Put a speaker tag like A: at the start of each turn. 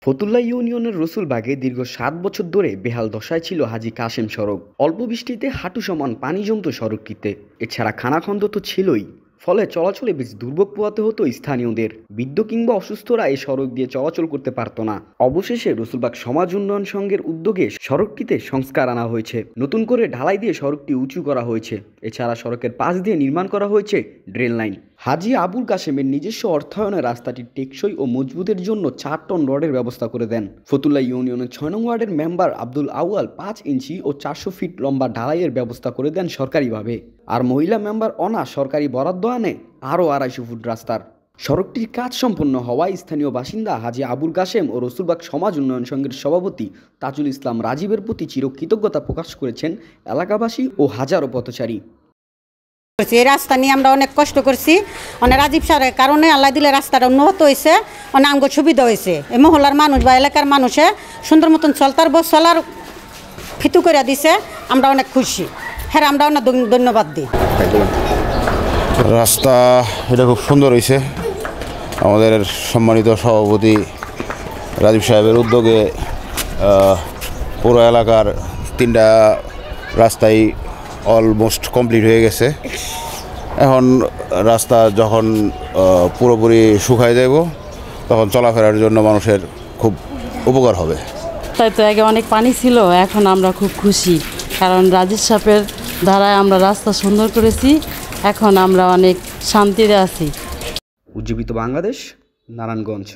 A: ফতুল্লা ইউনিয়নের রসুলবাগে দীর্ঘ ৭ বছর ধরে বেহাল দশায় ছিল হাজী কাশেম সড়ক। অল্প বৃষ্টিতে হাঁটু সমান পানি জমত সড়কটিতে। এছাড়া খানাখন্দ তো ছিলই, ফলে চলাচলে বেশ দুর্ভোগ পোহাতে হতো স্থানীয়দের। বৃদ্ধ কিংবা অসুস্থরা এই সড়ক দিয়ে চলাচল করতে পারত না। অবশেষে রসুলবাগ সমাজ উন্নয়ন সংঘের উদ্যোগে সড়কটিতে সংস্কার আনা হয়েছে। নতুন করে ঢালাই দিয়ে সড়কটি উঁচু করা হয়েছে। এছাড়া সড়কের পাশ দিয়ে নির্মাণ করা হয়েছে ড্রেন লাইন। হাজী আবুল কাশেমের নিজস্ব অর্থায়নে রাস্তাটি টেকসই ও মজবুতের জন্য 4 টন রডের ব্যবস্থা করে দেন। ফতুল্লা ইউনিয়নের 6 নং ওয়ার্ডের মেম্বার আব্দুল আউয়াল 5 ইঞ্চি ও 400 ফিট লম্বা ঢালাইয়ের ব্যবস্থা করে দেন সরকারিভাবে। আর মহিলা মেম্বার অনা সরকারি বরাদ্দ আনে আরও 250 ফুট রাস্তার। সড়কটির কাজ সম্পন্ন হওয়ায় স্থানীয় বাসিন্দা হাজী আবুল কাশেম ও রসুলবাগ সমাজ উন্নয়ন সংঘের সভাপতি তাজুল ইসলাম রাজীবের প্রতি চিরকৃতজ্ঞতা প্রকাশ করেছেন এলাকাবাসী ও হাজারো পথচারী।
B: এই রাস্তা নিয়ে আমরা অনেক কষ্ট করছি, অনেক রাজীব স্যারের কারণে আল্লাহ দিলে রাস্তাটা উন্নত হয়েছে, অনেক আমগো সুবিধা হয়েছে। এই মহল্লার মানুষ বা এলাকার মানুষে সুন্দর মতন চলার ফিতু করে দিছে। আমরা অনেক খুশি, হ্যাঁ আমরা অনেক ধন্যবাদ দিই।
C: রাস্তা এটা খুব সুন্দর হয়েছে। আমাদের সম্মানিত সভাপতি রাজীব সাহেবের উদ্যোগে পুরো এলাকার 3টা রাস্তাই অলমোস্ট কমপ্লিট হয়ে গেছে। এখন রাস্তা যখন পুরোপুরি শুকায় যাব তখন চলাফেরার জন্য মানুষের খুব উপকার হবে।
D: তাই তো আগে অনেক পানি ছিল, এখন আমরা খুব খুশি, কারণ রাজীব সাহেবের দ্বারায় আমরা রাস্তা সুন্দর করেছি। এখন আমরা অনেক শান্তিতে আছি।
A: উজ্জীবিত বাংলাদেশ, নারায়ণগঞ্জ।